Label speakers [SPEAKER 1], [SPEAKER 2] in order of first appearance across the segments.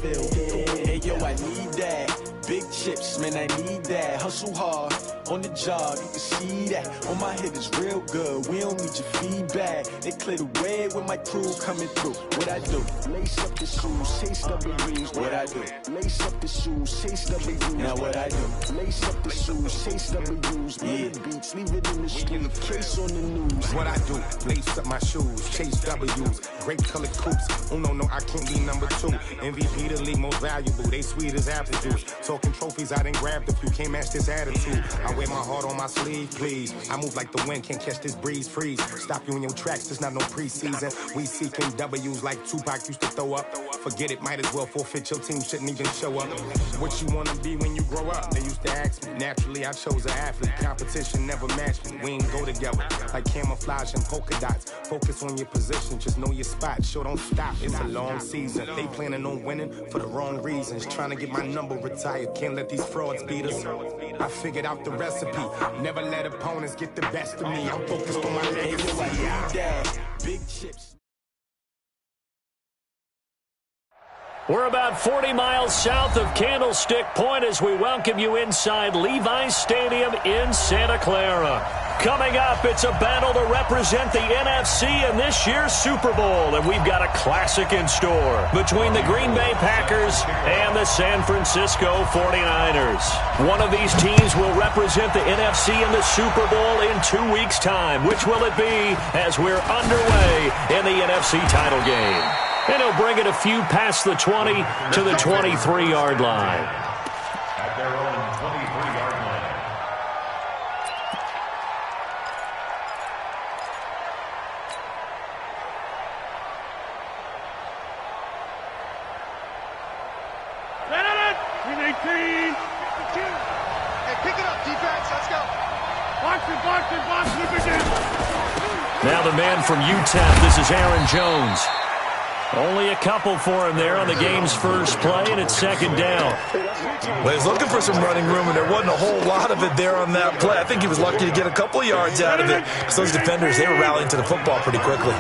[SPEAKER 1] field. Hey, yo, I need that. Big chips, man, I need that. Hustle hard on the job, you can see that. On my head is real good, we don't need your feedback. They clear the way with my crew coming through. What I do? Lace up the shoes, chase W's. What I do? Lace up the shoes, chase W's. Now what I do? Lace up the shoes, chase W's. Yeah, beats, leave it in the street, case on the news.
[SPEAKER 2] What I do? Lace up my shoes, chase W's. Grape colored coops. Oh no, I can't be number 2. MVP the league most valuable. They sweet as apple juice. Talking trophies, I done grabbed a few. Can't match this attitude. I wear my heart on my sleeve, please. I move like the wind, can't catch this breeze, freeze. Stop you in your tracks, there's not no preseason. We seeking W's like Tupac used to throw up. Forget it, might as well forfeit, your team shouldn't even show up. What you wanna be when you grow up? They used to ask me. Naturally, I chose an athlete. Competition never matched me. We ain't go together like camouflage and polka dots. Focus on your position, just know your spot. Sure, don't stop, it's a long season. They planning on winning for the wrong reasons. Trying to get my number retired, can't let these frauds beat us. I figured out the recipe. Never let opponents get the best of me. I'm focused on my legacy.
[SPEAKER 1] Big chips.
[SPEAKER 3] We're about 40 miles south of Candlestick Point as we welcome you inside Levi's Stadium in Santa Clara. Coming up, it's a battle to represent the NFC in this year's Super Bowl, and we've got a classic in store between the Green Bay Packers and the San Francisco 49ers. One of these teams will represent the NFC in the Super Bowl in 2 weeks' time. Which will it be as we're underway in the NFC title game? And he'll bring it a few past the 20 to the 23-yard line.
[SPEAKER 4] At their own 23-yard line.
[SPEAKER 5] Hey, pick it up, defense. Let's go. Box it.
[SPEAKER 3] Now the man from UTEP, this is Aaron Jones. Only a couple for him there on the game's first play, and it's second down.
[SPEAKER 6] Well, he's looking for some running room, and there wasn't a whole lot of it there on that play. I think he was lucky to get a couple of yards out of it, because those defenders, they were rallying to the football pretty quickly.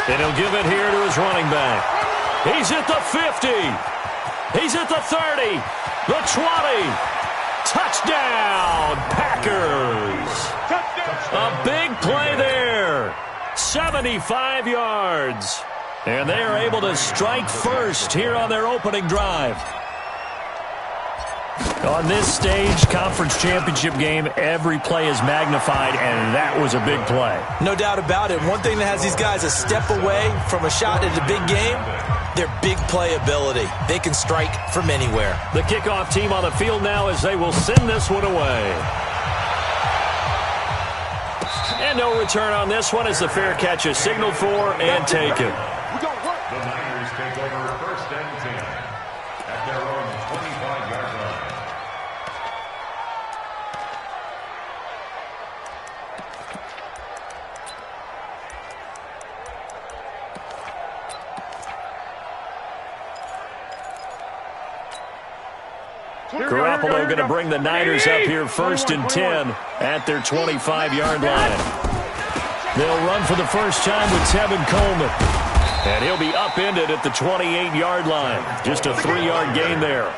[SPEAKER 3] And he'll give it here to his running back. He's at the 50. He's at the 30. The 20. Touchdown, Packers. A big play there. 75 yards. And they are able to strike first here on their opening drive. On this stage, conference championship game, every play is magnified, and that was a big play.
[SPEAKER 6] No doubt about it. One thing that has these guys a step away from a shot at the big game, their big play ability. They can strike from anywhere.
[SPEAKER 3] The kickoff team on the field now as they will send this one away. And no return on this one as the fair catch is signaled for and taken.
[SPEAKER 4] The Niners take over first and 10 at their own 25-yard line.
[SPEAKER 3] Garoppolo going to bring the Niners up here first and 10 at their 25-yard line. They'll run for the first time with Tevin Coleman. And he'll be upended at the 28-yard line. Just a 3-yard gain there.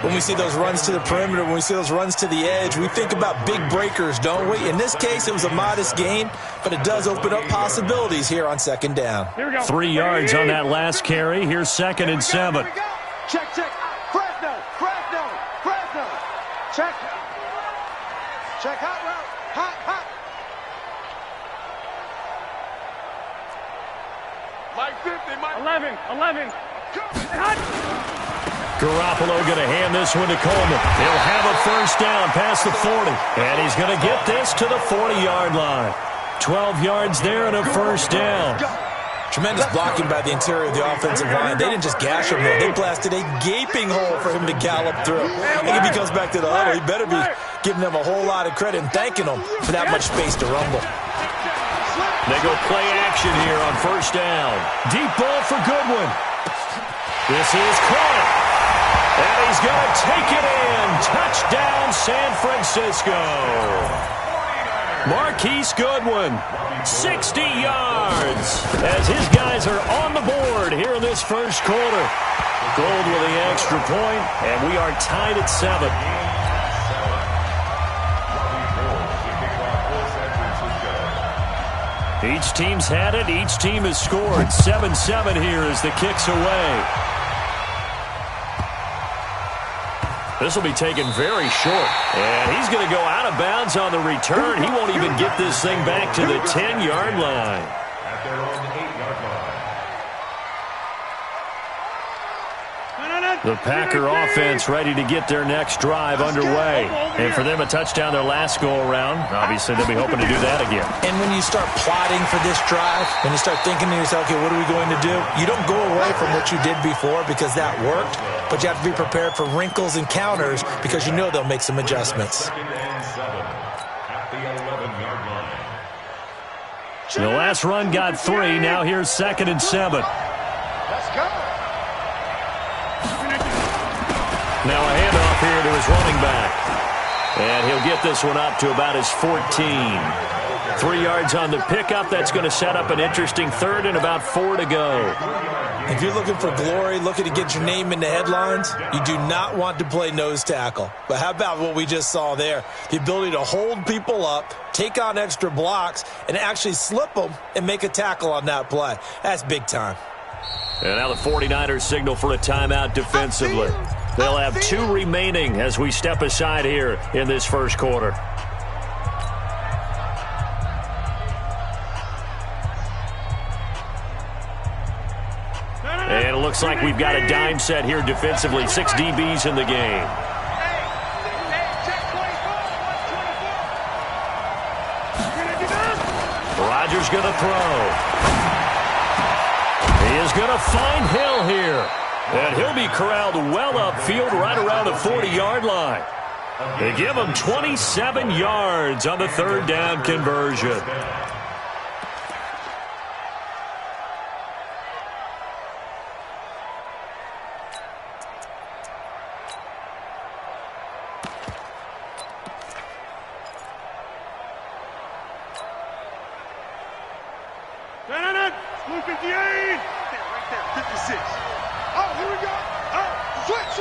[SPEAKER 6] When we see those runs to the perimeter, when we see those runs to the edge, we think about big breakers, don't we? In this case, it was a modest gain, but it does open up possibilities here on second down.
[SPEAKER 3] 3 yards on that last carry. Here's second and 7.
[SPEAKER 5] Check. Fresno. Check. Hot route. Hot. Mike 50, Mike. 11.
[SPEAKER 3] Garoppolo going to hand this one to Coleman. He'll have a first down past the 40. And he's going to get this to the 40-yard line. 12 yards there and a first down.
[SPEAKER 6] Tremendous blocking by the interior of the offensive line. They didn't just gash him there. They blasted a gaping hole for him to gallop through. And if he comes back to the huddle, he better be giving them a whole lot of credit and thanking them for that much space to rumble.
[SPEAKER 3] They go play action here on first down. Deep ball for Goodwin. This is caught. And he's going to take it in. Touchdown, San Francisco. Marquise Goodwin, 60 yards, as his guys are on the board here in this first quarter. Gold with the extra point, and we are tied at 7. Each team's had it. Each team has scored. 7-7 here as the kick's away. This will be taken very short. And he's going to go out of bounds on the return. He won't even get this thing back to the 10-yard line.
[SPEAKER 4] At their own 8-yard line.
[SPEAKER 3] The Packer offense ready to get their next drive underway. And for them, a touchdown their last go-around. Obviously, they'll be hoping to do that again.
[SPEAKER 6] And when you start plotting for this drive, when you start thinking to yourself, okay, what are we going to do? You don't go away from what you did before because that worked, but you have to be prepared for wrinkles and counters because you know they'll make some adjustments.
[SPEAKER 4] At the 11-yard line.
[SPEAKER 3] The last run got 3. Now here's 2nd and 7.
[SPEAKER 5] Let's go.
[SPEAKER 3] Now a handoff here to his running back. And he'll get this one up to about his 14. 3 yards on the pickup. That's going to set up an interesting 3rd and about 4 to go.
[SPEAKER 6] If you're looking for glory, looking to get your name in the headlines, you do not want to play nose tackle. But how about what we just saw there? The ability to hold people up, take on extra blocks, and actually slip them and make a tackle on that play. That's big time.
[SPEAKER 3] And now the 49ers signal for a timeout defensively. They'll have 2 remaining as we step aside here in this first quarter. And it looks like we've got a dime set here defensively. 6 DBs in the game. Rodgers going to throw. He is going to find Hill here. And he'll be corralled well upfield right around the 40-yard line. They give him 27 yards on the 3rd down conversion.
[SPEAKER 5] Blue 58. Right there, 56. Oh, here we go. Oh, switch.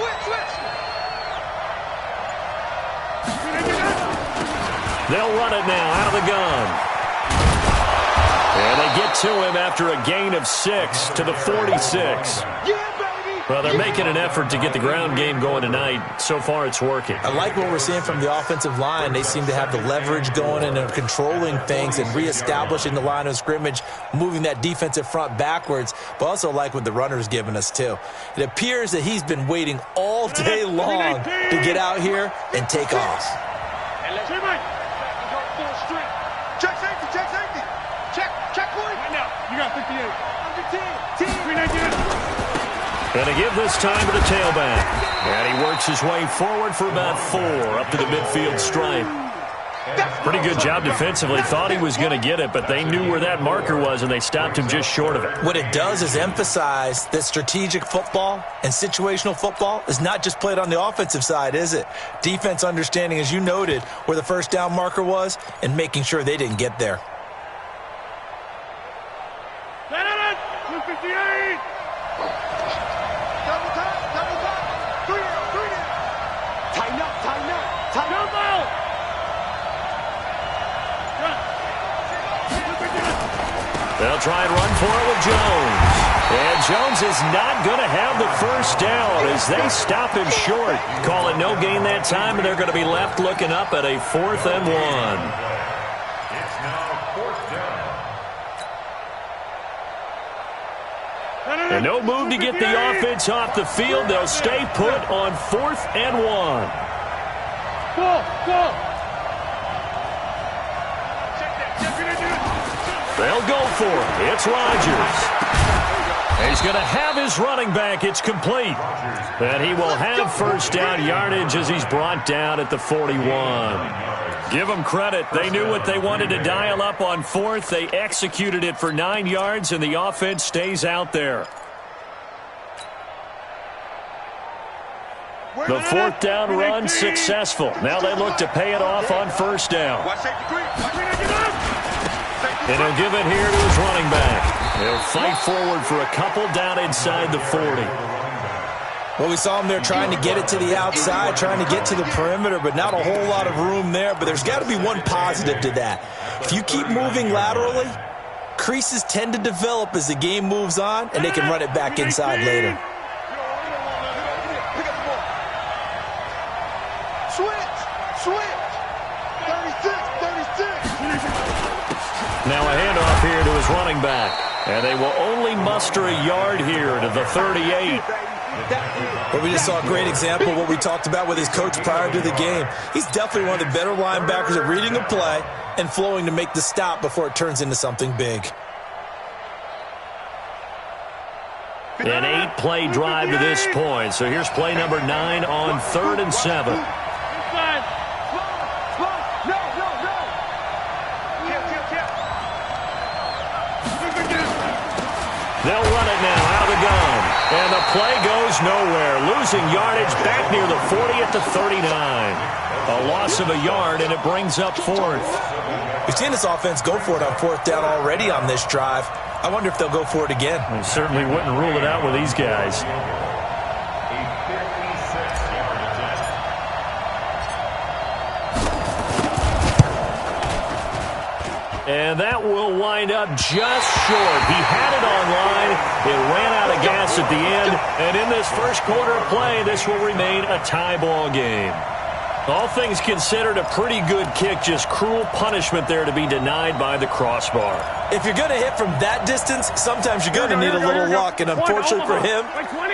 [SPEAKER 3] They'll run it now out of the gun. And they get to him after a gain of 6 to the 46.
[SPEAKER 5] Yeah, baby.
[SPEAKER 3] Well, they're making an effort to get the ground game going tonight. So far, it's working.
[SPEAKER 6] I like what we're seeing from the offensive line. They seem to have the leverage going and they're controlling things and reestablishing the line of scrimmage, moving that defensive front backwards, but also like what the runner's giving us, too. It appears that he's been waiting all day long to get out here and take off.
[SPEAKER 5] Check safety. Check point. Right now. You got 58. Under 10. 319.
[SPEAKER 3] Going to give this time to the tailback. And he works his way forward for about 4 up to the midfield stripe. Pretty good job defensively. Thought he was going to get it, but they knew where that marker was, and they stopped him just short of it.
[SPEAKER 6] What it does is emphasize that strategic football and situational football is not just played on the offensive side, is it? Defense understanding, as you noted, where the first down marker was and making sure they didn't get there.
[SPEAKER 5] Blue 58. Double time. 3 down. Tighten up.
[SPEAKER 3] They'll try and run for it with Jones. And Jones is not going to have the first down as they stop him short. Call it no gain that time, and they're going to be left looking up at a 4th and 1.
[SPEAKER 4] It's now 4th down.
[SPEAKER 3] And no move to get the offense off the field. They'll stay put on 4th and 1.
[SPEAKER 5] Go.
[SPEAKER 3] They'll go for it. It's Rodgers. He's going to have his running back. It's complete. And he will have first down yardage as he's brought down at the 41. Give them credit. They knew what they wanted to dial up on 4th. They executed it for 9 yards, and the offense stays out there. The fourth down run successful. Now they look to pay it off on first down. And he'll give it here to his running back. He'll fight forward for a couple down inside the 40.
[SPEAKER 6] Well, we saw him there trying to get it to the outside, trying to get to the perimeter, but not a whole lot of room there. But there's got to be one positive to that. If you keep moving laterally, creases tend to develop as the game moves on, and they can run it back inside later.
[SPEAKER 3] Now a handoff here to his running back. And they will only muster a yard here to the 38.
[SPEAKER 6] But we just saw a great example of what we talked about with his coach prior to the game. He's definitely one of the better linebackers at reading a play and flowing to make the stop before it turns into something big.
[SPEAKER 3] An 8-play drive to this point. So here's play number 9 on 3rd and 7. They'll run it now out of the gun. And the play goes nowhere. Losing yardage back near the 40 at the 39. A loss of a yard, and it brings up 4th.
[SPEAKER 6] We've seen this offense go for it on 4th down already on this drive. I wonder if they'll go for it again.
[SPEAKER 3] We certainly wouldn't rule it out with these guys. And that will wind up just short. He had it online. It ran out of gas at the end. And in this first quarter of play, this will remain a tie ball game. All things considered, a pretty good kick. Just cruel punishment there to be denied by the crossbar.
[SPEAKER 6] If you're going to hit from that distance, sometimes you're going to need a little luck. And unfortunately for him,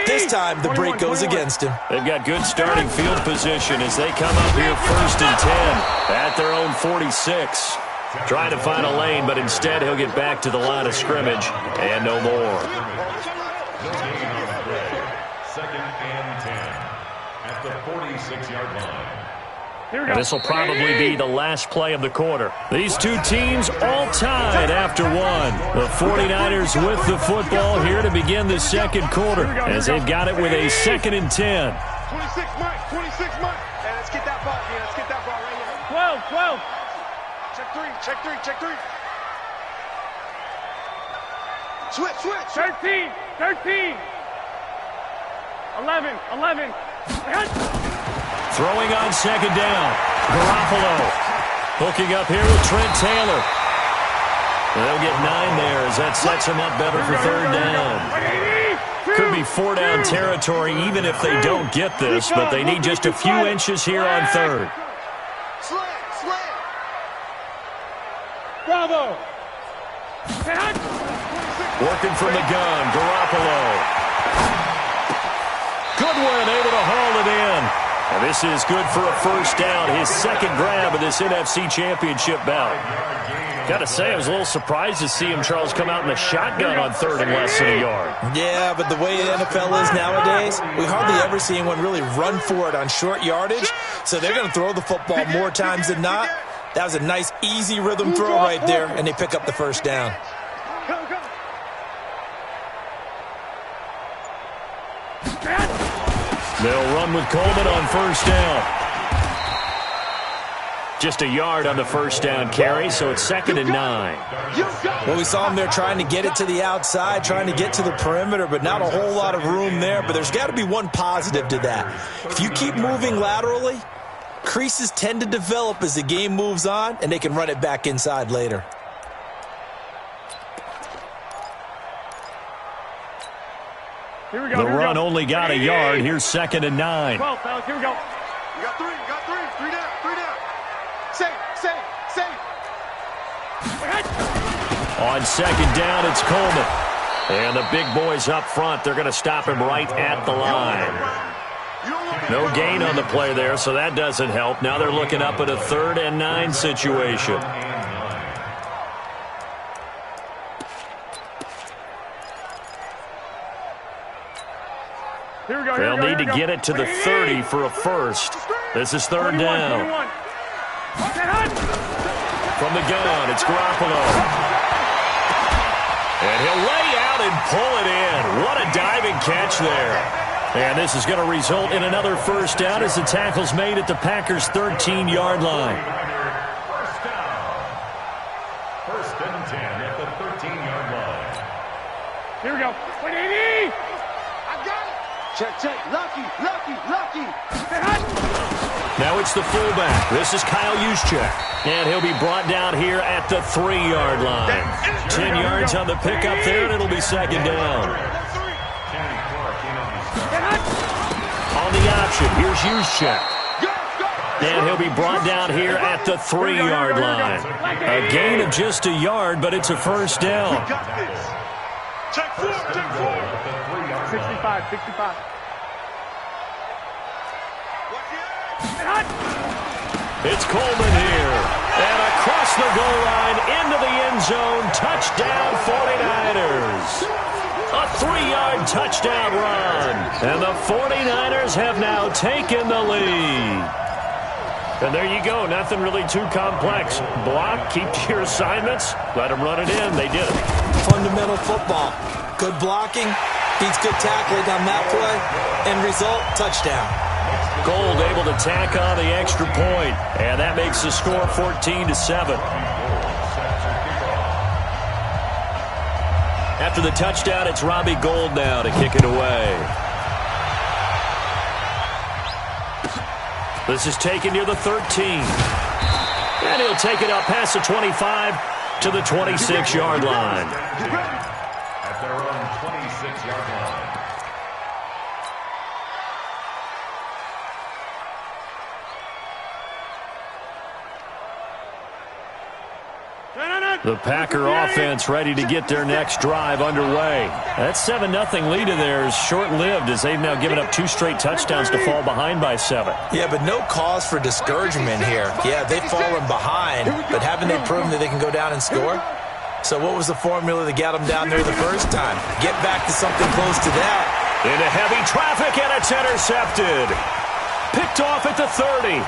[SPEAKER 6] this time the break goes against him.
[SPEAKER 3] They've got good starting field position as they come up here 1st and 10 at their own 46. Trying to find a lane, but instead he'll get back to the line of scrimmage and no more.
[SPEAKER 4] 2nd and 10 at the 46-yard line.
[SPEAKER 3] And this will probably be the last play of the quarter. These two teams all tied after one. The 49ers with the football here to begin the second quarter as they've got it with a 2nd and 10.
[SPEAKER 5] 26 Mike. Hey, let's get that ball, man. Let's get that ball right here. 12. Check three. Switch. 13. 11.
[SPEAKER 3] Throwing on 2nd down. Garoppolo hooking up here with Trent Taylor. They'll get 9 there as that sets him up better for 3rd down. Could be 4-down territory even if they don't get this, but they need just a few inches here on 3rd.
[SPEAKER 5] Bravo.
[SPEAKER 3] Working from the gun, Garoppolo. Goodwin able to haul it in. And this is good for a first down, his second grab of this NFC Championship bout. Got to say, I was a little surprised to see him, Charles, come out in the shotgun on 3rd and less than a yard.
[SPEAKER 6] Yeah, but the way the NFL is nowadays, we hardly ever see anyone really run for it on short yardage. So they're going to throw the football more times than not. That was a nice, easy rhythm throw right there, and they pick up the first down.
[SPEAKER 3] They'll run with Coleman on first down. Just a yard on the first down carry, so it's 2nd and 9.
[SPEAKER 6] Well, we saw him there trying to get it to the outside, trying to get to the perimeter, but not a whole lot of room there. But there's got to be one positive to that. If you keep moving laterally, creases tend to develop as the game moves on, and they can run it back inside later.
[SPEAKER 3] The run only got a yard. Here's 2nd and 9.
[SPEAKER 5] 12, fellas, here we go. You got 3. 3 down. Save.
[SPEAKER 3] On 2nd down, it's Coleman. And the big boys up front, they're going to stop him right at the line. No gain on the play there, so that doesn't help. Now they're looking up at a 3rd and 9 situation. They'll need to get it to the 30 for a first. This is 3rd down. From the gun, it's Garoppolo. And he'll lay out and pull it in. What a diving catch there. And this is going to result in another first down as the tackle's made at the Packers' 13-yard line.
[SPEAKER 4] First down. First and 10 at the 13-yard line.
[SPEAKER 5] Here we go. 180. I got it. Check. Lucky.
[SPEAKER 3] Now it's the fullback. This is Kyle Juszczyk. And he'll be brought down here at the 3-yard line. 10 yards on the pickup there, and it'll be second down. On the option, here's Juszczyk. And he'll be brought down here at the 3-yard line. A gain of just a yard, but it's a first down.
[SPEAKER 5] Check 4. 65.
[SPEAKER 3] It's Coleman here. And across the goal line, into the end zone, touchdown 49ers. A 3-yard touchdown run. And the 49ers have now taken the lead. And there you go. Nothing really too complex. Block, keep to your assignments, let them run it in. They did it.
[SPEAKER 6] Fundamental football. Good blocking, beats good tackling on that play. End result, touchdown.
[SPEAKER 3] Gold able to tack on the extra point. And that makes the score 14-7. After the touchdown, it's Robbie Gould now to kick it away. This is taken near the 13. And he'll take it up past the 25 to the 26-yard line.
[SPEAKER 4] At their own 26-yard line.
[SPEAKER 3] The Packer offense ready to get their next drive underway. That 7-0 lead of theirs short-lived as they've now given up 2 straight touchdowns to fall behind by 7.
[SPEAKER 6] Yeah, but no cause for discouragement here. Yeah, they've fallen behind, but haven't they proven that they can go down and score? So what was the formula that got them down there the first time? Get back to something close to that.
[SPEAKER 3] Into heavy traffic, and it's intercepted. Picked off at the 30.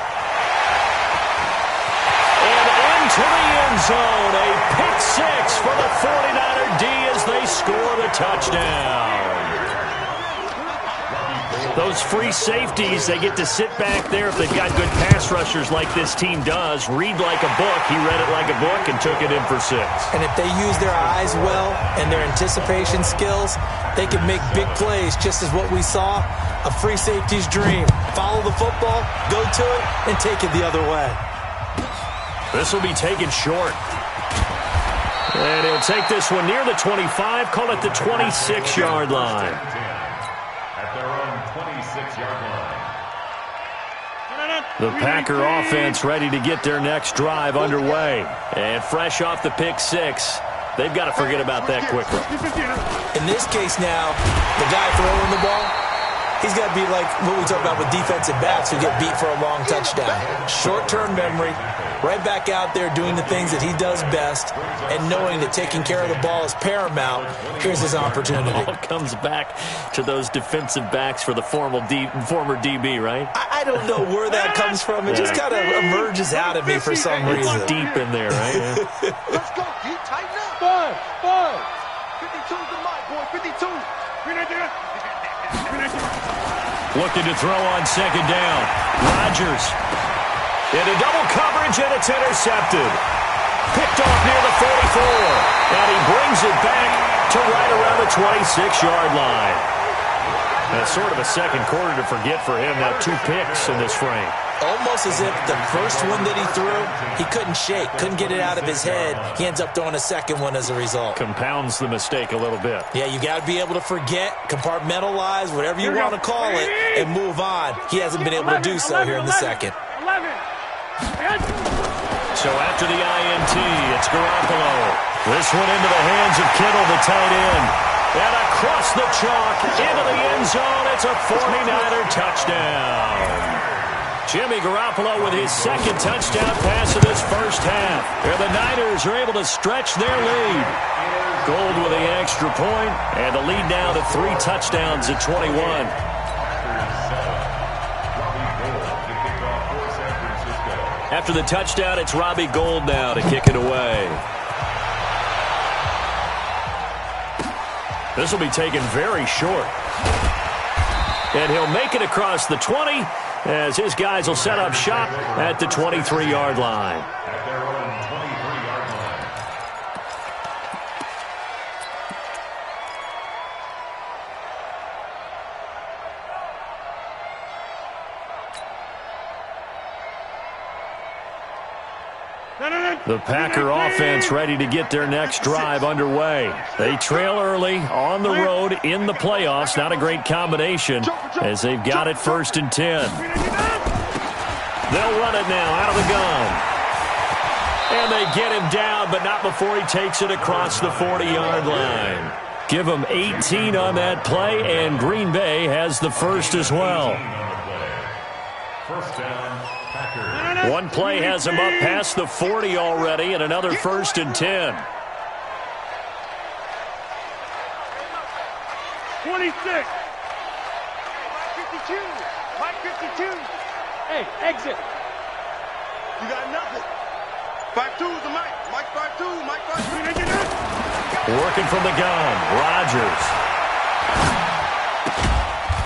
[SPEAKER 3] To the end zone, a pick 6 for the 49er D as they score the touchdown. Those free safeties, they get to sit back there if they've got good pass rushers like this team does. Read like a book. He read it like a book and took it in for 6.
[SPEAKER 6] And if they use their eyes well and their anticipation skills, they can make big plays, just as what we saw, a free safety's dream. Follow the football, go to it, and take it the other way.
[SPEAKER 3] This will be taken short. And he'll take this one near the 25, call it the 26-yard line.
[SPEAKER 4] At their own 26-yard line.
[SPEAKER 3] The Packer offense ready to get their next drive underway. And fresh off the pick 6, they've got to forget about that quickly.
[SPEAKER 6] In this case now, the guy throwing the ball, he's got to be like what we talk about with defensive backs who get beat for a long touchdown. Short-term memory, right back out there doing the things that he does best, and knowing that taking care of the ball is paramount. Here's his opportunity.
[SPEAKER 3] It all comes back to those defensive backs for the former DB, right?
[SPEAKER 6] I don't know where that comes from. It just kind of emerges out of me for some reason.
[SPEAKER 3] It's deep in there, right? Yeah.
[SPEAKER 5] Let's go. You tighten up. 5. 52's the mic, boy. 52.
[SPEAKER 3] Looking to throw on second down. Rodgers into double coverage, and it's intercepted. Picked off near the 44. And he brings it back to right around the 26-yard line. That's sort of a second quarter to forget for him. Now 2 picks in this frame.
[SPEAKER 6] Almost as if the first one that he threw, he couldn't shake, couldn't get it out of his head. He ends up throwing a second one as a result.
[SPEAKER 3] Compounds the mistake a little bit.
[SPEAKER 6] Yeah, you got to be able to forget, compartmentalize, whatever you want to call it, and move on. He hasn't been able to do so here in the second.
[SPEAKER 5] 11.
[SPEAKER 3] So after the INT, it's Garoppolo. This one into the hands of Kittle, the tight end. And across the chalk, into the end zone, it's a 49er touchdown. Jimmy Garoppolo with his second touchdown pass of this first half. And the Niners are able to stretch their lead. Gold with the extra point, and the lead now to 3 touchdowns at 21. After the touchdown, it's Robbie Gould now to kick it away. This will be taken very short. and he'll make it across the 20 as his guys will set up shop at the 23-yard line.
[SPEAKER 4] At their own 23-yard line.
[SPEAKER 3] The Packer offense ready to get their next drive underway. They trail early on the road in the playoffs. Not a great combination as they've got it 1st and 10. They'll run it now out of the gun. And they get him down, but not before he takes it across the 40-yard line. Give him 18 on that play, and Green Bay has the first as well.
[SPEAKER 4] First down, Packers.
[SPEAKER 3] One play has him up past the 40 already, and another 1st and 10.
[SPEAKER 5] 26. 52. Mike 52. Hey, exit. You got nothing. 5-2 is the Mike. Mike 5-2. Mike 5-2.
[SPEAKER 3] Working from the gun, Rodgers.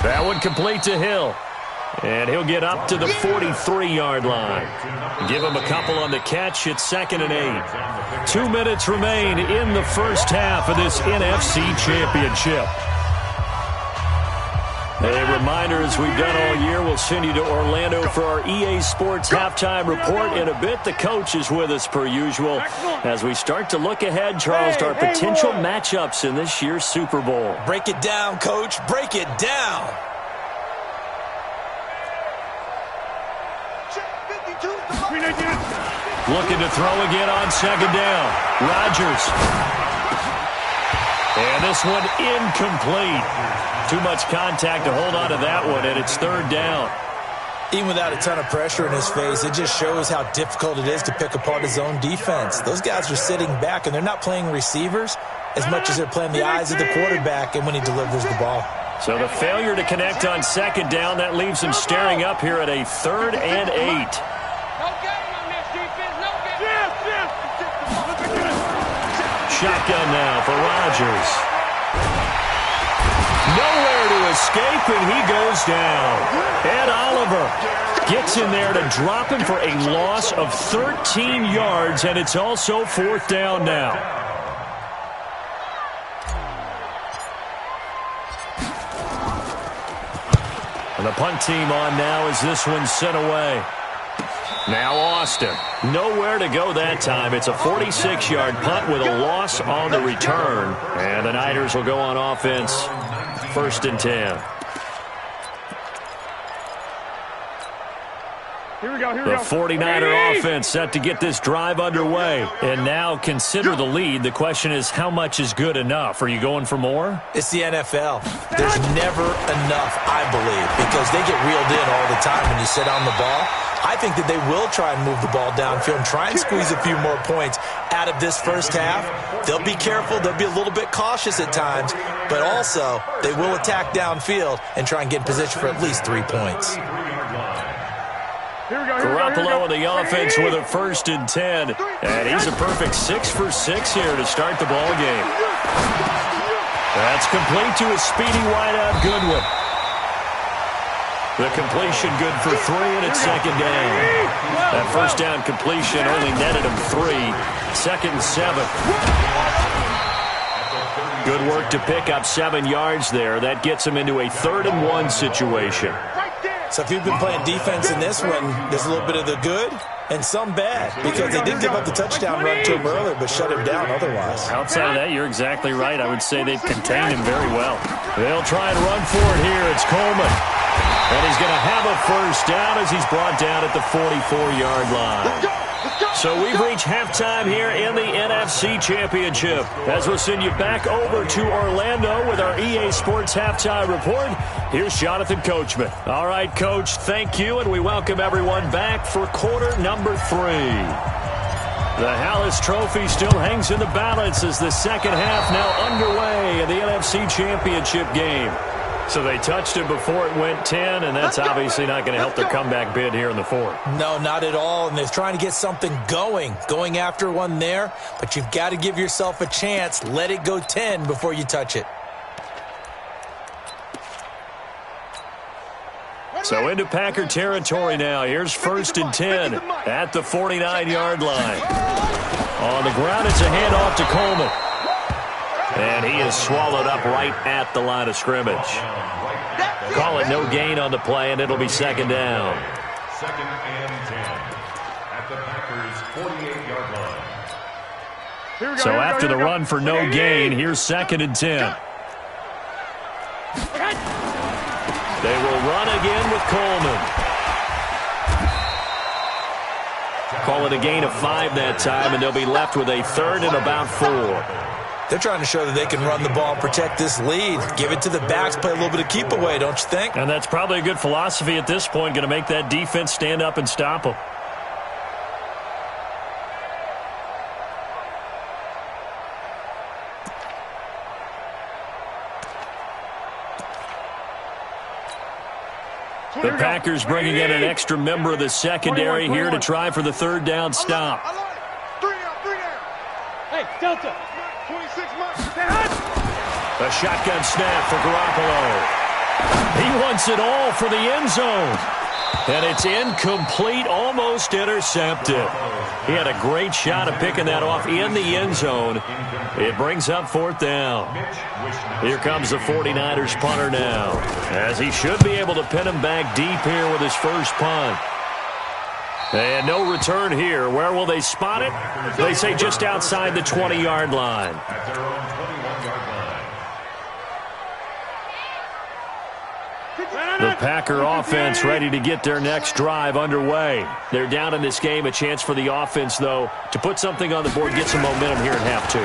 [SPEAKER 3] That one complete to Hill. And he'll get up to the 43-yard line. Give him a couple on the catch. It's 2nd and 8. 2 minutes remain in the first half of this NFC Championship. A reminder, as we've done all year, we'll send you to Orlando for our EA Sports Halftime Report. In a bit, the coach is with us per usual as we start to look ahead, Charles, to our potential matchups in this year's Super Bowl.
[SPEAKER 6] Break it down, Coach. Break it down.
[SPEAKER 3] Looking to throw again on 2nd down. Rodgers. And this one incomplete. Too much contact to hold on to that one, and it's 3rd down.
[SPEAKER 6] Even without a ton of pressure in his face, it just shows how difficult it is to pick apart his own defense. Those guys are sitting back, and they're not playing receivers as much as they're playing the eyes of the quarterback and when he delivers the ball.
[SPEAKER 3] So the failure to connect on 2nd down, that leaves him staring up here at a 3rd and 8. Shotgun now for Rodgers. Nowhere to escape, and he goes down. Ed Oliver gets in there to drop him for a loss of 13 yards, and it's also 4th down now. And the punt team on now as this one's sent away. Now Austin. Nowhere to go that time. It's a 46-yard punt with a loss on the return. And the Niners will go on offense. 1st and 10. The 49er offense set to get this drive underway. And now consider the lead. The question is, how much is good enough? Are you going for more?
[SPEAKER 6] It's the NFL. There's never enough, I believe, because they get reeled in all the time when you sit on the ball. I think that they will try and move the ball downfield and try and squeeze a few more points out of this first half. They'll be careful. They'll be a little bit cautious at times, but also they will attack downfield and try and get in position for at least 3 points.
[SPEAKER 3] Garoppolo on the offense with a 1st and 10. And he's a perfect 6 for 6 here to start the ball game. That's complete to a speedy wideout Goodwin. The completion good for 3, and it's 2nd down. That 1st down completion only netted him 3. 2nd and 7. Good work to pick up 7 yards there. That gets him into a 3rd and 1 situation.
[SPEAKER 6] So if you've been playing defense in this one, there's a little bit of the good and some bad, because they did give up the touchdown run to him earlier but shut him down otherwise.
[SPEAKER 3] Outside of that, you're exactly right. I would say they've contained him very well. They'll try and run for it here. It's Coleman. And he's going to have a 1st down as he's brought down at the 44-yard line. So we've reached halftime here in the NFC Championship. As we'll send you back over to Orlando with our EA Sports Halftime Report, here's Jonathan Coachman. All right, Coach, thank you, and we welcome everyone back for quarter number 3. The Hallis Trophy still hangs in the balance as the second half now underway in the NFC Championship game. So they touched it before it went 10, and that's obviously not going to help their comeback bid here in the 4th.
[SPEAKER 6] No, not at all, and they're trying to get something going after one there, but you've got to give yourself a chance. Let it go 10 before you touch it.
[SPEAKER 3] So into Packer territory now. Here's 1st and 10 at the 49-yard line. On the ground, it's a handoff to Coleman. And he is swallowed up right at the line of scrimmage. Call it no gain on the play, and it'll be 2nd down.
[SPEAKER 4] 2nd and 10 at the Packers' 48-yard line.
[SPEAKER 3] So after the run for no gain, here's 2nd and 10. They will run again with Coleman. Call it a gain of 5 that time, and they'll be left with a 3rd and about 4.
[SPEAKER 6] They're trying to show that they can run the ball and protect this lead. Give it to the backs, play a little bit of keep away, don't you think?
[SPEAKER 3] And that's probably a good philosophy at this point, going to make that defense stand up and stop them. The Packers bringing in an extra member of the secondary here to try for the 3rd down stop.
[SPEAKER 5] 3 down. Hey, Delta. 26 months.
[SPEAKER 3] A shotgun snap for Garoppolo. He wants it all for the end zone. And it's incomplete, almost intercepted. He had a great shot at picking that off in the end zone. It brings up 4th down. Here comes the 49ers punter now, as he should be able to pin him back deep here with his first punt. And no return here. Where will they spot it? They say just outside the 20-yard line.
[SPEAKER 4] At their own 21-yard line.
[SPEAKER 3] The Packer offense ready to get their next drive underway. They're down in this game. A chance for the offense, though, to put something on the board, get some momentum here in half 2.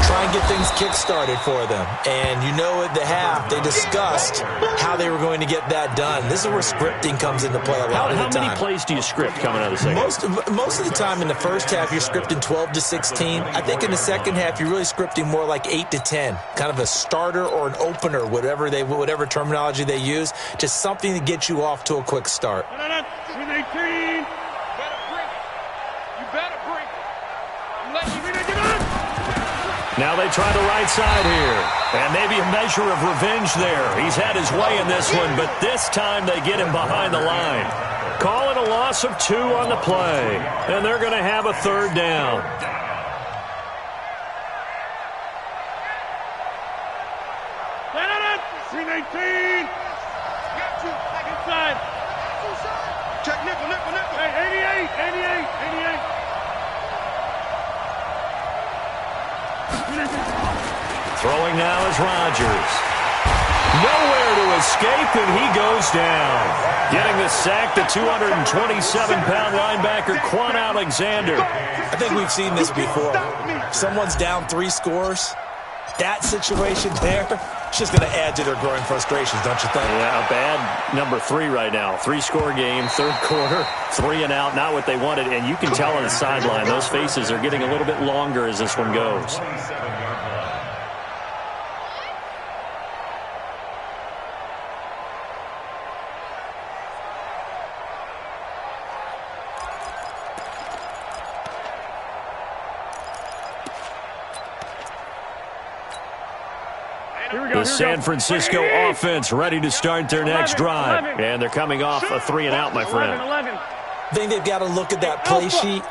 [SPEAKER 6] Try and get things kick-started for them. And you know at the half, they discussed how they were going to get that done. This is where scripting comes into play a lot of the time.
[SPEAKER 3] How many plays do you script coming out of the second?
[SPEAKER 6] Most of the time in the first half, you're scripting 12 to 16. I think in the second half, you're really scripting more like 8 to 10. Kind of a starter or an opener, whatever terminology they use. Just something to get you off to a quick start.
[SPEAKER 5] 18.
[SPEAKER 3] Now they try the right side here. And maybe a measure of revenge there. He's had his way in this one, but this time they get him behind the line. Call it a loss of 2 on the play. And they're going to have a 3rd down.
[SPEAKER 5] Check nickel. Hey, 88.
[SPEAKER 3] Throwing now is Rodgers. Nowhere to escape, and he goes down. Getting the sack, the 227-pound linebacker, Quan Alexander.
[SPEAKER 6] I think we've seen this before. Someone's down 3 scores. That situation there, it's just going to add to their growing frustrations, don't you think?
[SPEAKER 3] Yeah, a bad number 3 right now. 3-score game, 3rd quarter, 3 and out, not what they wanted. And you can tell on the sideline, those faces are getting a little bit longer as this one goes. The San Francisco offense ready to start their next drive. And they're coming off a 3 and out, my friend.
[SPEAKER 6] I think they've got to look at that play sheet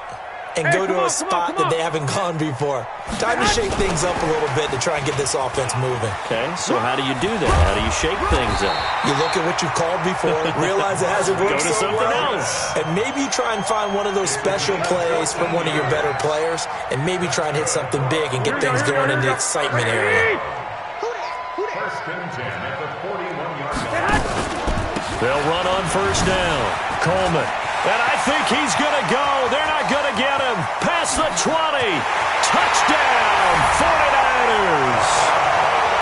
[SPEAKER 6] and go to a spot that they haven't gone before. Time to shake things up a little bit to try and get this offense moving.
[SPEAKER 3] Okay, so how do you do that? How do you shake things up?
[SPEAKER 6] You look at what you've called before, realize it hasn't worked
[SPEAKER 3] Go to
[SPEAKER 6] so
[SPEAKER 3] something
[SPEAKER 6] well,
[SPEAKER 3] else.
[SPEAKER 6] and maybe try and find one of those special plays from one of your better players, and maybe try and hit something big and get things going in the excitement area.
[SPEAKER 4] 1st and 10 at the 41-yard line.
[SPEAKER 3] They'll run on 1st down. Coleman. And I think he's going to go. They're not going to get him. Past the 20. Touchdown, 49ers.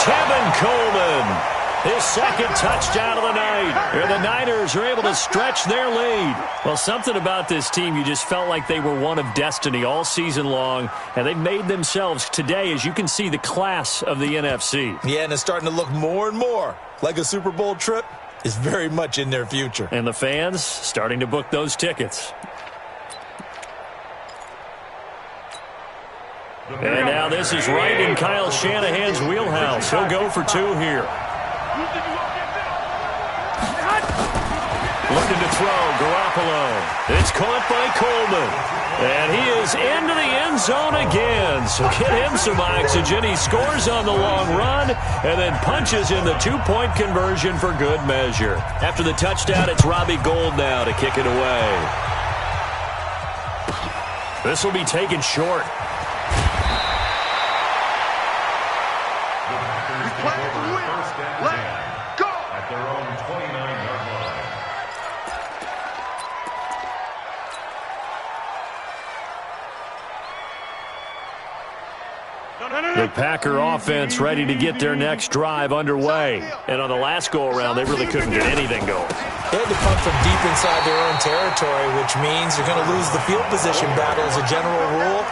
[SPEAKER 3] Tevin Coleman. His 2nd touchdown of the night. And the Niners are able to stretch their lead. Well, something about this team, you just felt like they were one of destiny all season long. And they made themselves today, as you can see, the class of the NFC.
[SPEAKER 6] Yeah, and it's starting to look more and more like a Super Bowl trip is very much in their future.
[SPEAKER 3] And the fans starting to book those tickets. And now this is right in Kyle Shanahan's wheelhouse. He'll go for 2 here. throw, Garoppolo. It's caught by Coleman. And he is into the end zone again. So get him some oxygen. He scores on the long run and then punches in the 2-point conversion for good measure. After the touchdown, it's Robbie Gould now to kick it away. This will be taken short. The Packer offense ready to get their next drive underway. And on the last go-around, they really couldn't get anything going.
[SPEAKER 6] They had to punt from deep inside their own territory, which means you're going to lose the field position battle as a general rule.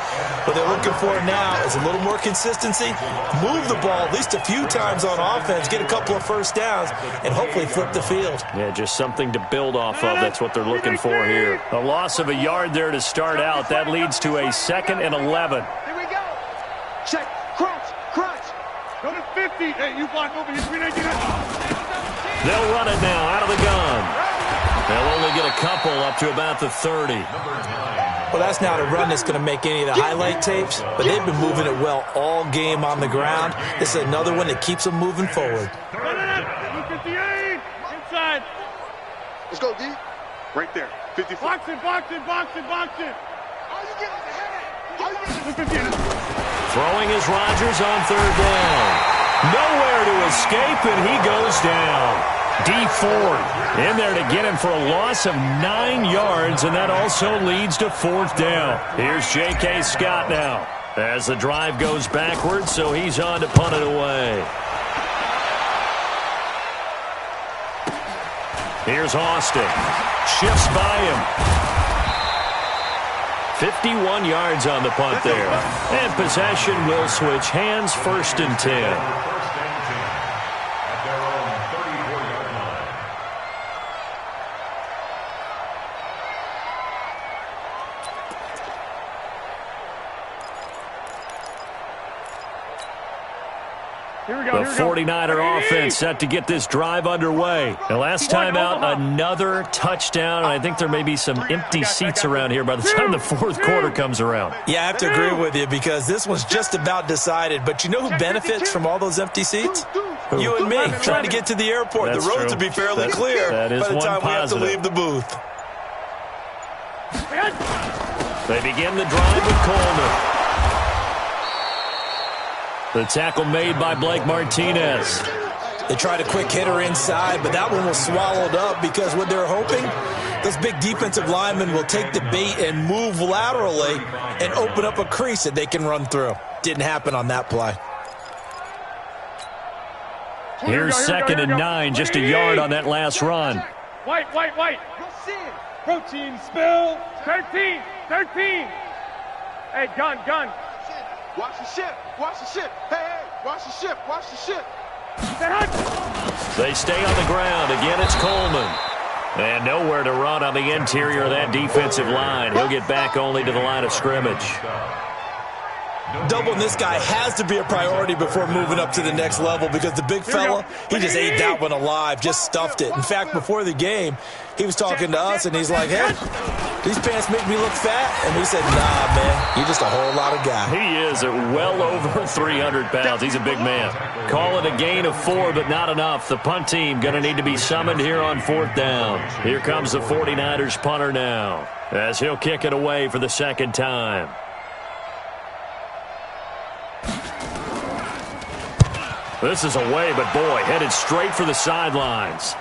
[SPEAKER 6] What they're looking for now is a little more consistency, move the ball at least a few times on offense, get a couple of first downs, and hopefully flip the field.
[SPEAKER 3] Yeah, just something to build off of. That's what they're looking for here. A loss of a yard there to start out. That leads to a 2nd and 11.
[SPEAKER 5] Here we go. Check. Crunch. Go to 50. Hey, you block over here.
[SPEAKER 3] They'll run it now out of the gun. They'll only get a couple up to about the 30.
[SPEAKER 6] Well, that's not a run that's going to make any of the highlight tapes, but they've been moving it well all game on the ground. This is another one that keeps them moving forward.
[SPEAKER 5] 58. Inside.
[SPEAKER 7] Let's go, D.
[SPEAKER 5] Right there. 50. Box it.
[SPEAKER 7] All you get is a headache.
[SPEAKER 3] Throwing is Rodgers on 3rd down. Nowhere to escape, and he goes down. Dee Ford in there to get him for a loss of 9 yards, and that also leads to 4th down. Here's J.K. Scott now as the drive goes backwards, so he's on to punt it away. Here's Austin. Shifts by him. 51 yards on the punt there. And possession will switch hands, 1st and 10. The 49er offense set to get this drive underway. The last time out, another touchdown, and I think there may be some empty seats around here by the time the 4th quarter comes around.
[SPEAKER 6] Yeah, I have to agree with you because this one's just about decided. But you know who benefits from all those empty seats? You and me, trying to get to the airport.
[SPEAKER 3] That's
[SPEAKER 6] the roads
[SPEAKER 3] true.
[SPEAKER 6] will be fairly clear
[SPEAKER 3] by the time we have to
[SPEAKER 6] leave the booth.
[SPEAKER 3] They begin the drive with Coleman. The tackle made by Blake Martinez.
[SPEAKER 6] They tried a quick hitter inside, but that one was swallowed up because what they're hoping, those big defensive linemen will take the bait and move laterally and open up a crease that they can run through. Didn't happen on that play.
[SPEAKER 3] Here's 2nd and 9, just a yard on that last run.
[SPEAKER 5] White. Protein spill. 13. Hey, gun.
[SPEAKER 7] Watch the ship. Hey, watch the ship.
[SPEAKER 3] They stay on the ground. Again, it's Coleman. And nowhere to run on the interior of that defensive line. He'll get back only to the line of scrimmage.
[SPEAKER 6] Doubling this guy has to be a priority before moving up to the next level because the big fella, he just ate that one alive, just stuffed it. In fact, before the game, he was talking to us, and he's like, hey, these pants make me look fat. And we said, nah, man, you're just a whole lot of guy.
[SPEAKER 3] He is at well over 300 pounds. He's a big man. Call it a gain of 4, but not enough. The punt team going to need to be summoned here on 4th down. Here comes the 49ers punter now as he'll kick it away for the 2nd time. This is away, but boy, headed straight for the sidelines.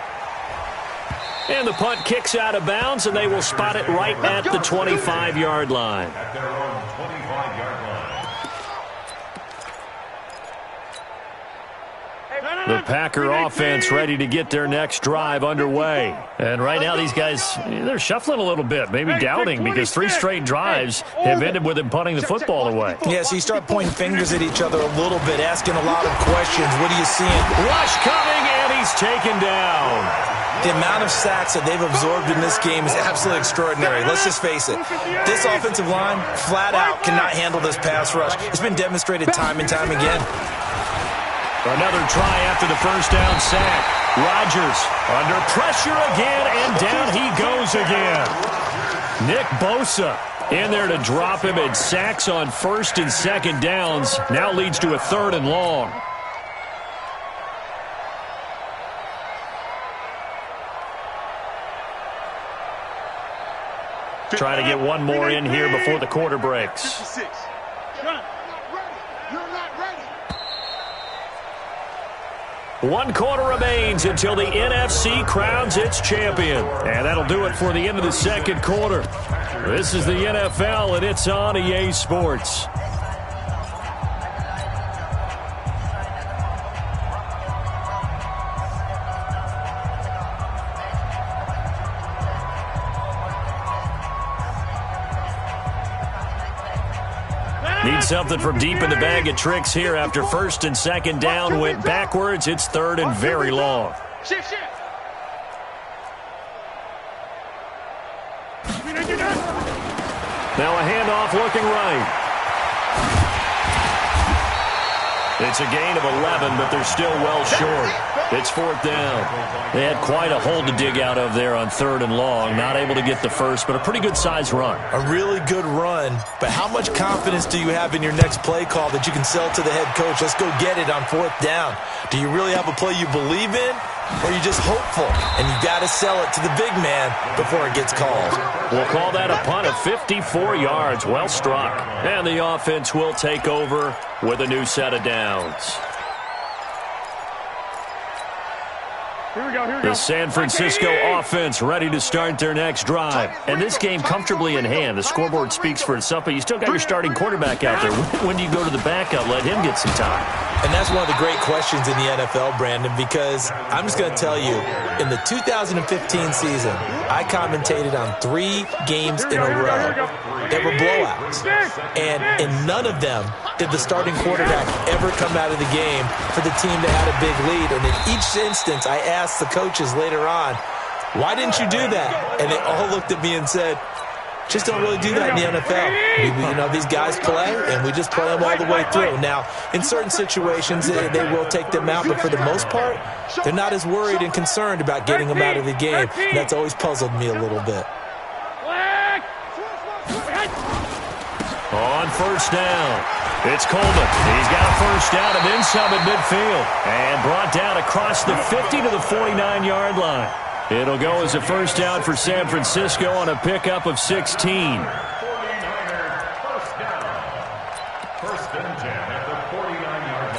[SPEAKER 3] And the punt kicks out of bounds, and they will spot it right at the 25-yard line.
[SPEAKER 4] At their own 25-yard line.
[SPEAKER 3] The Packer offense ready to get their next drive underway. And right now these guys, they're shuffling a little bit, maybe doubting, because 3 straight drives have ended with them punting the football away.
[SPEAKER 6] Yeah, so you start pointing fingers at each other a little bit, asking a lot of questions. What are you seeing?
[SPEAKER 3] Rush coming, and he's taken down.
[SPEAKER 6] The amount of sacks that they've absorbed in this game is absolutely extraordinary. Let's just face it. This offensive line, flat out, cannot handle this pass rush. It's been demonstrated time and time again.
[SPEAKER 3] Another try after the first down sack. Rodgers under pressure again, and down he goes again. Nick Bosa in there to drop him, and sacks on first and second downs. Now leads to a 3rd and long. Trying to get one more in here before the quarter breaks. One quarter remains until the NFC crowns its champion. And that'll do it for the end of the second quarter. This is the NFL, and it's on EA Sports. Need something from deep in the bag of tricks here after first and second down went backwards. It's 3rd and very long. Now a handoff looking right. It's a gain of 11, but they're still well short. It's 4th down. They had quite a hole to dig out of there on 3rd and long. Not able to get the first, but a pretty good-sized run.
[SPEAKER 6] A really good run, but how much confidence do you have in your next play call that you can sell to the head coach? Let's go get it on 4th down. Do you really have a play you believe in, or are you just hopeful? And you got to sell it to the big man before it gets called.
[SPEAKER 3] We'll call that a punt of 54 yards. Well struck. And the offense will take over with a new set of downs.
[SPEAKER 5] Here we go.
[SPEAKER 3] The San Francisco offense ready to start their next drive. And this game comfortably in hand. The scoreboard speaks for itself, but you still got your starting quarterback out there. When do you go to the backup? Let him get some time.
[SPEAKER 6] And that's one of the great questions in the NFL, Brandon, because I'm just going to tell you, in the 2015 season, I commentated on 3 games in a row that were blowouts. And in none of them did the starting quarterback ever come out of the game for the team that had a big lead. And in each instance, I asked the coaches later on, why didn't you do that? And they all looked at me and said, just don't really do that in the NFL. These guys play, and we just play them all the way through. Now, in certain situations, they will take them out, but for the most part, they're not as worried and concerned about getting them out of the game. And that's always puzzled me a little bit.
[SPEAKER 3] On first down, it's Coleman. He's got a first down and then some at midfield. And brought down across the 50 to the 49-yard line. It'll go as a first down for San Francisco on a pickup of 16.
[SPEAKER 4] 49ers first down. 1st and 10 at the 49-yard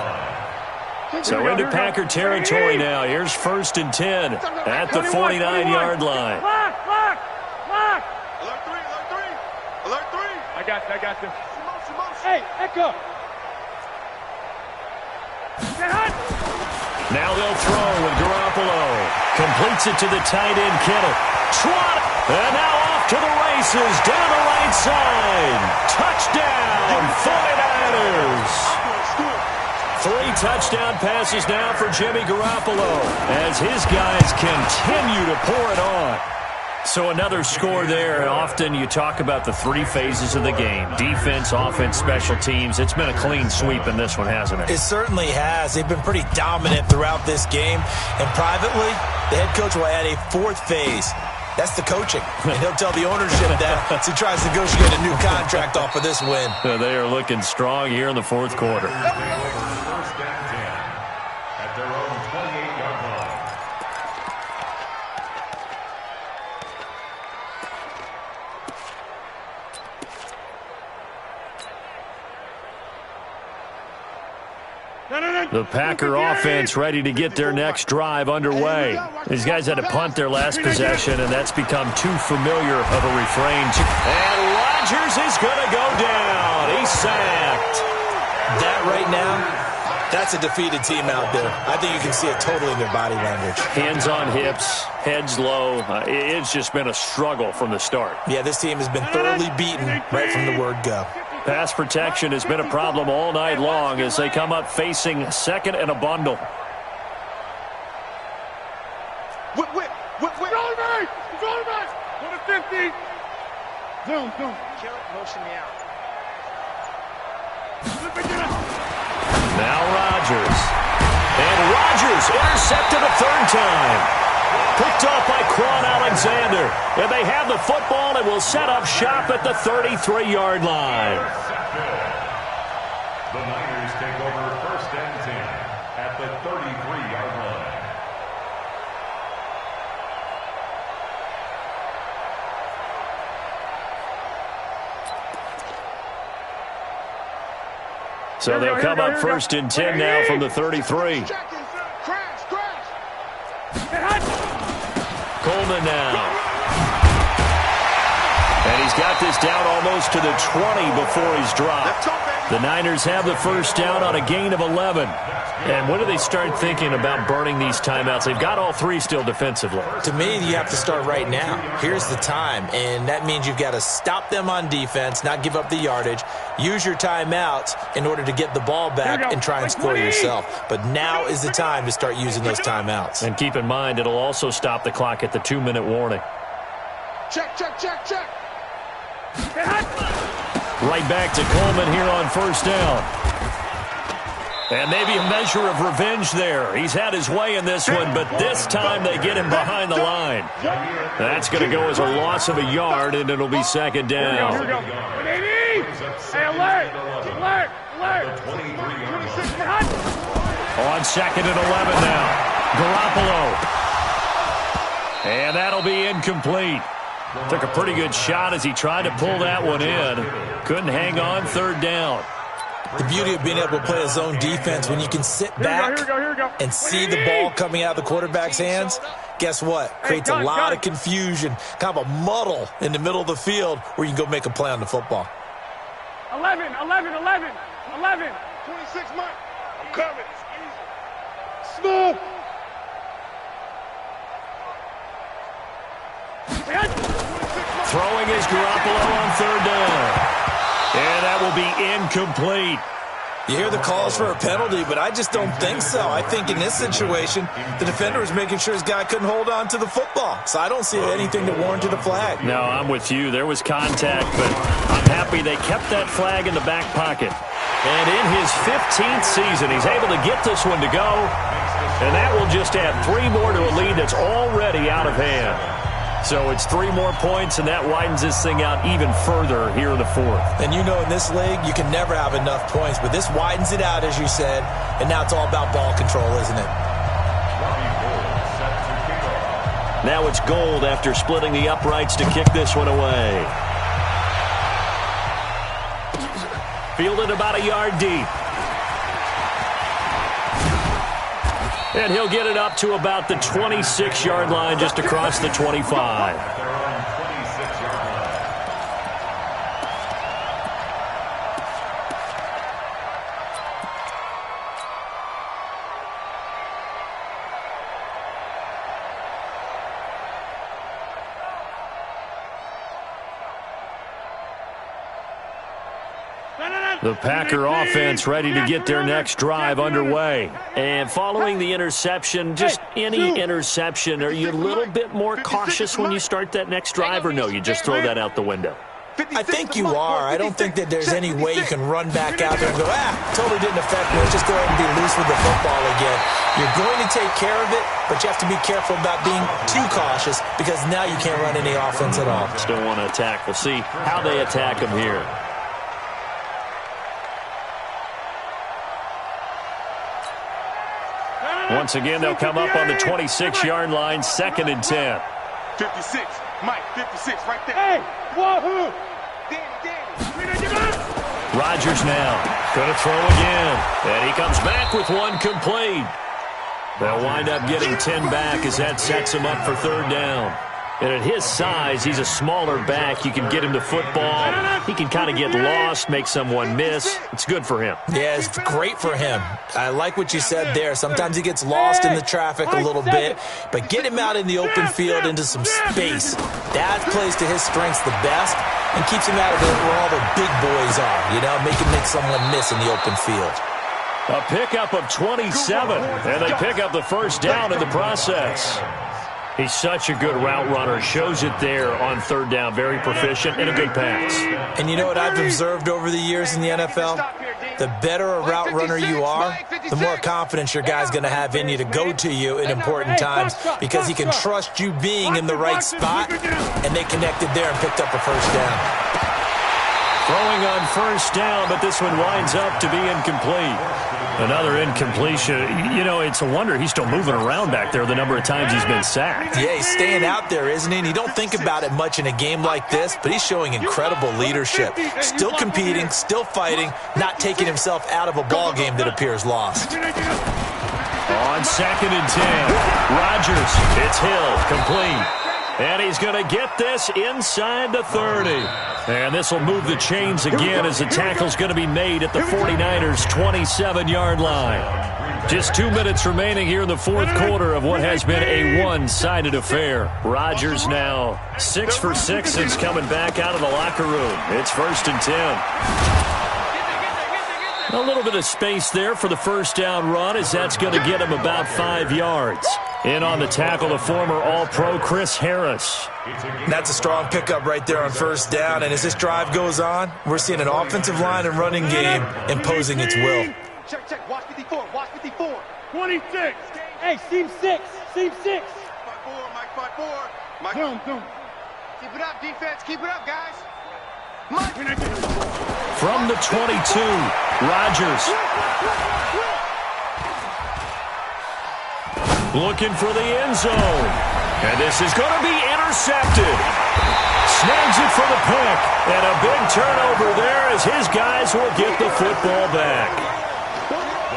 [SPEAKER 4] line.
[SPEAKER 3] So into Packer territory now. Here's 1st and 10 at the 49-yard line.
[SPEAKER 5] Lock.
[SPEAKER 7] Alert 3, alert 3. Alert 3.
[SPEAKER 5] I got this. Hey, Echo.
[SPEAKER 3] Now they'll throw with Garoppolo. Completes it to the tight end, Kittle. Trot. And now off to the races. Down the right side. Touchdown, 49ers. 3 touchdown passes now for Jimmy Garoppolo as his guys continue to pour it on. So another score there. Often you talk about the 3 phases of the game. Defense, offense, special teams. It's been a clean sweep in this one, hasn't it?
[SPEAKER 6] It certainly has. They've been pretty dominant throughout this game. And privately, the head coach will add a 4th phase. That's the coaching. And he'll tell the ownership that as he tries to negotiate a new contract off of this win.
[SPEAKER 3] They are looking strong here in the 4th quarter.
[SPEAKER 4] 1st and 10 at their own 28-yard line.
[SPEAKER 3] The Packer offense ready to get their next drive underway. These guys had to punt their last possession, and that's become too familiar of a refrain. And Rodgers is going to go down. He's sacked.
[SPEAKER 6] That right now, that's a defeated team out there. I think you can see it totally in their body language.
[SPEAKER 3] Hands on hips, heads low. It's just been a struggle from the start.
[SPEAKER 6] Yeah, this team has been thoroughly beaten right from the word go.
[SPEAKER 3] Pass protection has been a problem all night long as they come up facing 2nd and a bundle.
[SPEAKER 7] Whip.
[SPEAKER 5] Control me! To the 50. Zoom.
[SPEAKER 7] Kill, motion me out.
[SPEAKER 3] Now Rodgers. And Rodgers intercepted a third time. Picked off by Quan Alexander. And they have the football and will set up shop at the 33-yard line.
[SPEAKER 4] The Niners take over 1st and 10 at the 33-yard line.
[SPEAKER 3] So they'll come up 1st and 10 now from the 33. Coleman now. And he's got this down almost to the 20 before he's dropped. The Niners have the first down on a gain of 11. And when do they start thinking about burning these timeouts? They've got all three still defensively.
[SPEAKER 6] To me, you have to start right now. Here's the time, and that means you've got to stop them on defense, not give up the yardage, use your timeouts in order to get the ball back and try and score yourself. But now is the time to start using those timeouts.
[SPEAKER 3] And keep in mind, it'll also stop the clock at the 2-minute warning.
[SPEAKER 7] Check.
[SPEAKER 3] Right back to Coleman here on first down. And maybe a measure of revenge there. He's had his way in this one, but this time they get him behind the line. That's going to go as a loss of a yard, and it'll be second down.
[SPEAKER 5] Here we go. Hey, alert!
[SPEAKER 3] On second and 11 now. Garoppolo. And that'll be incomplete. Took a pretty good shot as he tried to pull that one in. Couldn't hang on, third down.
[SPEAKER 6] The beauty of being able to play a zone defense, when you can sit back and see the ball coming out of the quarterback's hands, guess what? Creates a lot of confusion, kind of a muddle in the middle of the field where you can go make a play on the football.
[SPEAKER 5] 11. 26 Mike. I'm coming. Smooth.
[SPEAKER 3] Throwing is Garoppolo on third down. And that will be incomplete.
[SPEAKER 6] You hear the calls for a penalty, but I just don't think so. I think in this situation, the defender was making sure his guy couldn't hold on to the football. So I don't see anything to warrant a flag.
[SPEAKER 3] No, I'm with you. There was contact, but I'm happy they kept that flag in the back pocket. And in his 15th season, he's able to get this one to go. And that will just add 3 more to a lead that's already out of hand. So it's 3 more points, and that widens this thing out even further here in the fourth.
[SPEAKER 6] And you know in this league, you can never have enough points, but this widens it out, as you said, and now it's all about ball control, isn't it?
[SPEAKER 3] Now it's Gold after splitting the uprights to kick this one away. Fielded about a yard deep. And he'll get it up to about the 26-yard line, just across the 25. The Packer offense ready to get their next drive underway. And following the interception, just any interception, are you a little bit more cautious when you start that next drive, or no, you just throw that out the window?
[SPEAKER 6] I think you are. I don't think that there's any way you can run back out there and go, totally didn't affect me. Let's just go ahead and be loose with the football again. You're going to take care of it, but you have to be careful about being too cautious because now you can't run any offense at all.
[SPEAKER 3] Still want to attack. We'll see how they attack them here. Once again, they'll come up on the 26-yard line, 2nd and 10.
[SPEAKER 7] 56, Mike, 56, right there.
[SPEAKER 5] Hey, wahoo!
[SPEAKER 7] Danny.
[SPEAKER 3] Rodgers now going to throw again. And he comes back with one complete. They'll wind up getting 10 back as that sets him up for third down. And at his size, he's a smaller back. You can get him the football. He can kind of get lost, make someone miss. It's good for him.
[SPEAKER 6] Yeah, it's great for him. I like what you said there. Sometimes he gets lost in the traffic a little bit, but get him out in the open field into some space. That plays to his strengths the best and keeps him out of it where all the big boys are, make him make someone miss in the open field.
[SPEAKER 3] A pickup of 27, and they pick up the first down in the process. He's such a good route runner. Shows it there on third down. Very proficient and a good pass.
[SPEAKER 6] And you know what I've observed over the years in the NFL? the better a route runner you are, the more confidence your guy's going to have in you to go to you in important times because he can trust you being in the right spot, and they connected there and picked up a first down.
[SPEAKER 3] Throwing on first down, but this one winds up to be incomplete. Another incompletion. You know, it's a wonder he's still moving around back there the number of times he's been sacked.
[SPEAKER 6] Yeah, he's staying out there, isn't he? And you don't think about it much in a game like this, but he's showing incredible leadership. Still competing, still fighting, not taking himself out of a ball game that appears lost.
[SPEAKER 3] On 2nd and 10, Rodgers, it's Hill, complete. And he's going to get this inside the 30. And this will move the chains again as the tackle's going to be made at the 49ers' 27-yard line. Just 2 minutes remaining here in the fourth quarter of what has been a one-sided affair. Rodgers now 6 for 6 since coming back out of the locker room. It's 1st and 10. A little bit of space there for the first down run as that's going to get him about 5 yards. In on the tackle, the former All-Pro Chris Harris.
[SPEAKER 6] That's a strong pickup right there on first down. And as this drive goes on, we're seeing an offensive line and running game imposing its will.
[SPEAKER 7] Check. Watch 54. Watch 54.
[SPEAKER 5] 26. Hey, seam 6. Seam 6.
[SPEAKER 7] 5-4. Mike 5-4. Mike.
[SPEAKER 5] Boom.
[SPEAKER 7] Keep it up, defense. Keep it up, guys.
[SPEAKER 3] From the 22, Rodgers. Looking for the end zone. And this is going to be intercepted. Snags it for the pick. And a big turnover there as his guys will get the football back.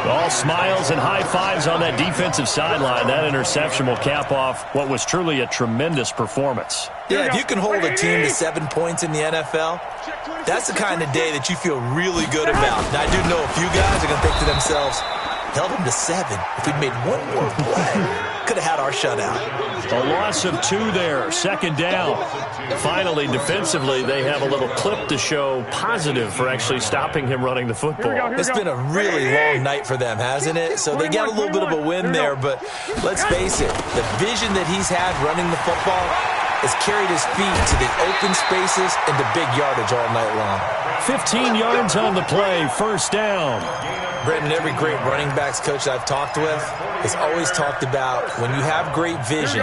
[SPEAKER 3] All smiles and high fives on that defensive sideline. That interception will cap off what was truly a tremendous performance.
[SPEAKER 6] Yeah, if you can hold a team to 7 points in the NFL, that's the kind of day that you feel really good about. Now, I do know a few guys are going to think to themselves, held them to 7. If we'd made one more play, could have had our shutout.
[SPEAKER 3] A loss of 2 there, 2nd down. Finally, defensively, they have a little clip to show positive for actually stopping him running the football.
[SPEAKER 6] It's been a really long night for them, hasn't it? So they got a little bit of a win there, but let's face it, the vision that he's had running the football has carried his feet to the open spaces and to big yardage all night long.
[SPEAKER 3] 15 yards on the play, first down.
[SPEAKER 6] Brendan, every great running backs coach I've talked with has always talked about when you have great vision,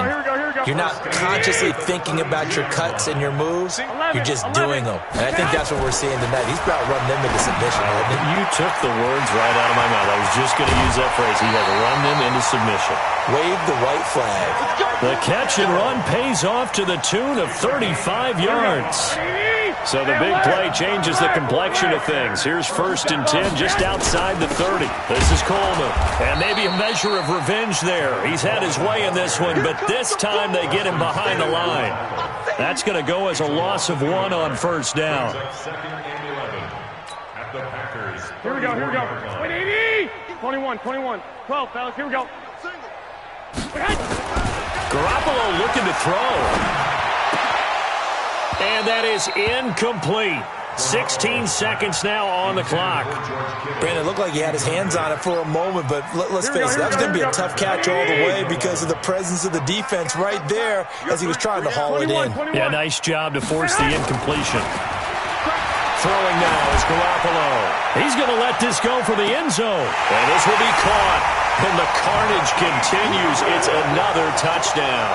[SPEAKER 6] you're not consciously thinking about your cuts and your moves, you're just doing them. And I think that's what we're seeing tonight. He's about run them into submission, hasn't he?
[SPEAKER 3] You took the words right out of my mouth. I was just going to use that phrase. He has run them into submission.
[SPEAKER 6] Wave the white flag.
[SPEAKER 3] The catch and run pays off to the tune of 35 yards. So the big play changes the complexion of things. Here's 1st and 10 just outside the 30. This is Coleman. And maybe a measure of revenge there. He's had his way in this one, but this time they get him behind the line. That's going to go as a loss of 1 on first down.
[SPEAKER 5] Here we go. Wait, 80. 21. 12, fellas. Here we go.
[SPEAKER 3] Garoppolo looking to throw. And that is incomplete. 16 seconds now on the clock.
[SPEAKER 6] Brandon, it looked like he had his hands on it for a moment, but let's face it, that was going to be a tough catch all the way because of the presence of the defense right there as he was trying to haul it in.
[SPEAKER 3] Yeah, nice job to force the incompletion. Throwing now is Garoppolo. He's going to let this go for the end zone. And this will be caught. And the carnage continues. It's another touchdown.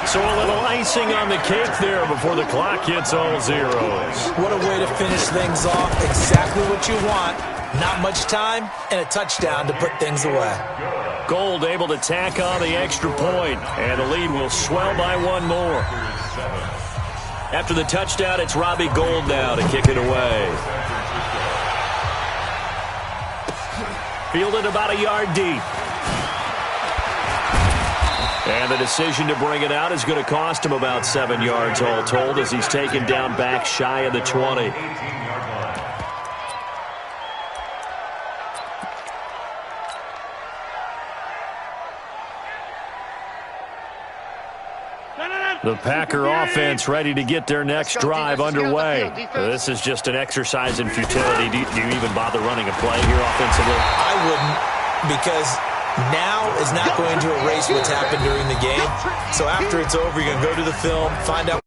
[SPEAKER 3] So a little icing on the cake there before the clock hits all zeros.
[SPEAKER 6] What a way to finish things off. Exactly what you want. Not much time and a touchdown to put things away.
[SPEAKER 3] Gold able to tack on the extra point, and the lead will swell by 1 more. After the touchdown, it's Robbie Gould now to kick it away. Fielded about a yard deep. And the decision to bring it out is going to cost him about 7 yards all told as he's taken down back shy of the 20. The Packer offense ready to get their next drive underway. This is just an exercise in futility. Do you even bother running a play here offensively?
[SPEAKER 6] I wouldn't, because now is not going to erase what's happened during the game. So after it's over, you're going to go to the film, find out